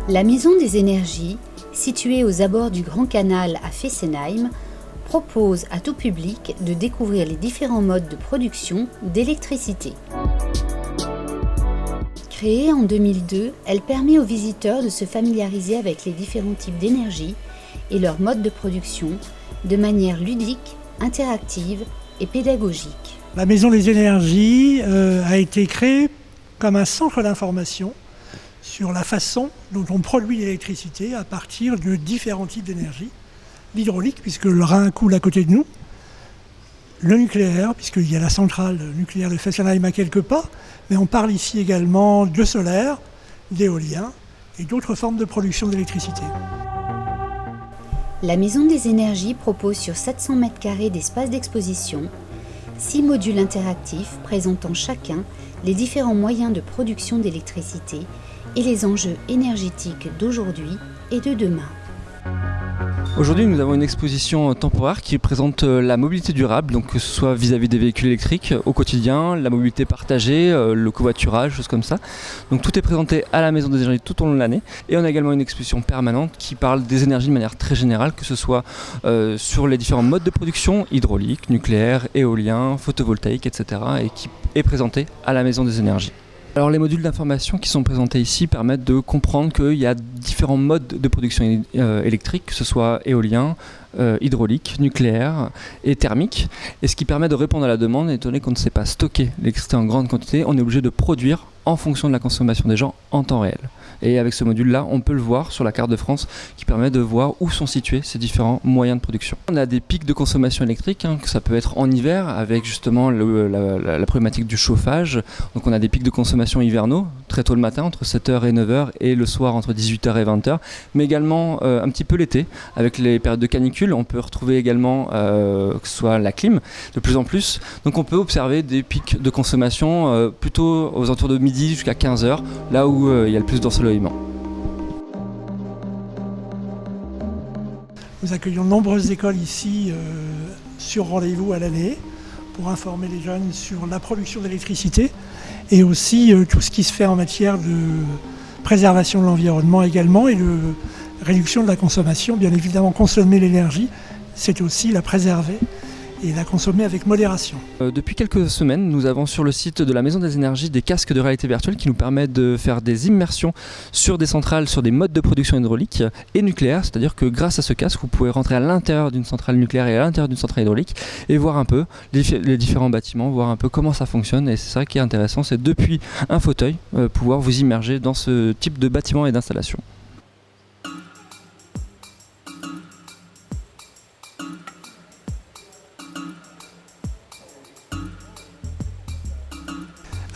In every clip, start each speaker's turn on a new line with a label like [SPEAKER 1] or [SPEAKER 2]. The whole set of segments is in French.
[SPEAKER 1] La Maison des Énergies, située aux abords du Grand Canal à Fessenheim, propose à tout public de découvrir les différents modes de production d'électricité. Créée en 2002, elle permet aux visiteurs de se familiariser avec les différents types d'énergie et leurs modes de production de manière ludique, interactive et pédagogique.
[SPEAKER 2] La Maison des Énergies a été créée comme un centre d'information sur la façon dont on produit l'électricité à partir de différents types d'énergie. L'hydraulique, puisque le Rhin coule à côté de nous. Le nucléaire, puisqu'il y a la centrale nucléaire de Fessenheim à quelques pas. Mais on parle ici également de solaire, d'éolien et d'autres formes de production d'électricité.
[SPEAKER 1] La Maison des Énergies propose sur 700 m² d'espace d'exposition 6 modules interactifs présentant chacun les différents moyens de production d'électricité et les enjeux énergétiques d'aujourd'hui et de demain.
[SPEAKER 3] Aujourd'hui, nous avons une exposition temporaire qui présente la mobilité durable, donc que ce soit vis-à-vis des véhicules électriques au quotidien, la mobilité partagée, le covoiturage, choses comme ça. Donc tout est présenté à la Maison des Énergies tout au long de l'année. Et on a également une exposition permanente qui parle des énergies de manière très générale, que ce soit sur les différents modes de production, hydraulique, nucléaire, éolien, photovoltaïque, etc. et qui est présentée à la Maison des Énergies. Alors les modules d'information qui sont présentés ici permettent de comprendre qu'il y a différents modes de production électrique, que ce soit éolien, hydraulique, nucléaire et thermique. Et ce qui permet de répondre à la demande, étant donné qu'on ne sait pas stocker l'électricité en grande quantité, on est obligé de produire en fonction de la consommation des gens en temps réel. Et avec ce module-là, on peut le voir sur la carte de France qui permet de voir où sont situés ces différents moyens de production. On a des pics de consommation électrique, que ça peut être en hiver avec justement la problématique du chauffage. Donc on a des pics de consommation hivernaux, très tôt le matin, entre 7h et 9h, et le soir entre 18h et 20h. Mais également un petit peu l'été, avec les périodes de canicule. On peut retrouver également que ce soit la clim de plus en plus. Donc on peut observer des pics de consommation plutôt aux alentours de midi jusqu'à 15h, là où il y a le plus d'ensoleillement.
[SPEAKER 2] Nous accueillons de nombreuses écoles ici sur rendez-vous à l'année pour informer les jeunes sur la production d'électricité et aussi tout ce qui se fait en matière de préservation de l'environnement également et de réduction de la consommation. Bien évidemment, consommer l'énergie, c'est aussi la préserver et la consommer avec modération.
[SPEAKER 3] Depuis quelques semaines, nous avons sur le site de la Maison des Énergies des casques de réalité virtuelle qui nous permettent de faire des immersions sur des centrales, sur des modes de production hydraulique et nucléaire. C'est-à-dire que grâce à ce casque, vous pouvez rentrer à l'intérieur d'une centrale nucléaire et à l'intérieur d'une centrale hydraulique et voir un peu les différents bâtiments, voir un peu comment ça fonctionne. Et c'est ça qui est intéressant, c'est depuis un fauteuil, pouvoir vous immerger dans ce type de bâtiment et d'installation.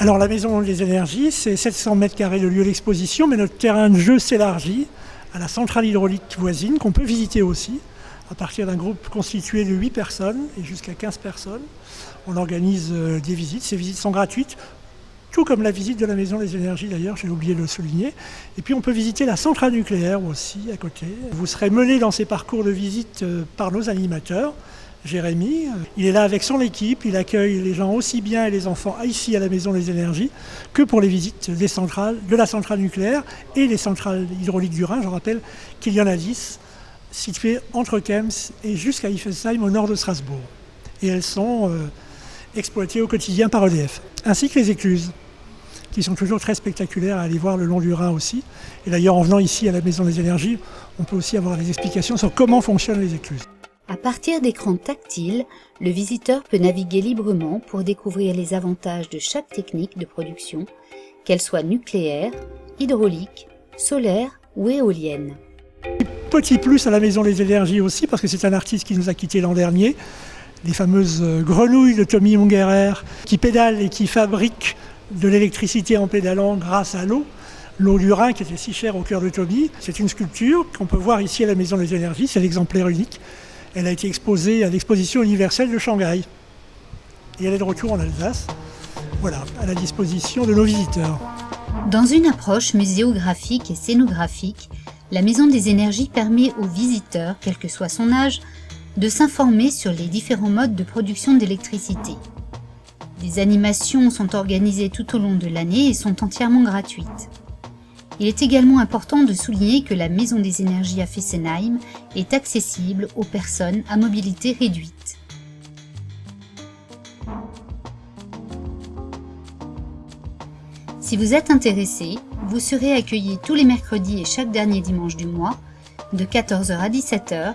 [SPEAKER 2] Alors la Maison des Énergies, c'est 700 m² de lieu d'exposition, mais notre terrain de jeu s'élargit à la centrale hydraulique voisine, qu'on peut visiter aussi, à partir d'un groupe constitué de 8 personnes et jusqu'à 15 personnes. On organise des visites, ces visites sont gratuites, tout comme la visite de la Maison des Énergies d'ailleurs, j'ai oublié de le souligner. Et puis on peut visiter la centrale nucléaire aussi, à côté. Vous serez mené dans ces parcours de visite par nos animateurs. Jérémy, il est là avec son équipe, il accueille les gens aussi bien et les enfants ici à la Maison des Énergies que pour les visites des centrales, de la centrale nucléaire et les centrales hydrauliques du Rhin. Je rappelle qu'il y en a 10, situées entre Kems et jusqu'à Iffelsheim au nord de Strasbourg. Et elles sont exploitées au quotidien par EDF, ainsi que les écluses, qui sont toujours très spectaculaires à aller voir le long du Rhin aussi. Et d'ailleurs, en venant ici à la Maison des Énergies, on peut aussi avoir des explications sur comment fonctionnent les écluses.
[SPEAKER 1] À partir d'écrans tactiles, le visiteur peut naviguer librement pour découvrir les avantages de chaque technique de production, qu'elle soit nucléaire, hydraulique, solaire ou éolienne.
[SPEAKER 2] Petit plus à la Maison des Énergies aussi, parce que c'est un artiste qui nous a quittés l'an dernier, les fameuses grenouilles de Tommy Ungerer, qui pédalent et qui fabriquent de l'électricité en pédalant grâce à l'eau. L'eau du Rhin qui était si chère au cœur de Tommy. C'est une sculpture qu'on peut voir ici à la Maison des Énergies, c'est l'exemplaire unique. Elle a été exposée à l'Exposition universelle de Shanghai. Et elle est de retour en Alsace, voilà, à la disposition de nos visiteurs.
[SPEAKER 1] Dans une approche muséographique et scénographique, la Maison des Énergies permet aux visiteurs, quel que soit son âge, de s'informer sur les différents modes de production d'électricité. Des animations sont organisées tout au long de l'année et sont entièrement gratuites. Il est également important de souligner que la Maison des énergies à Fessenheim est accessible aux personnes à mobilité réduite. Si vous êtes intéressé, vous serez accueillis tous les mercredis et chaque dernier dimanche du mois, de 14h à 17h,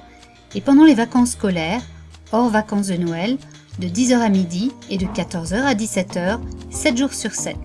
[SPEAKER 1] et pendant les vacances scolaires, hors vacances de Noël, de 10h à midi et de 14h à 17h, 7 jours sur 7.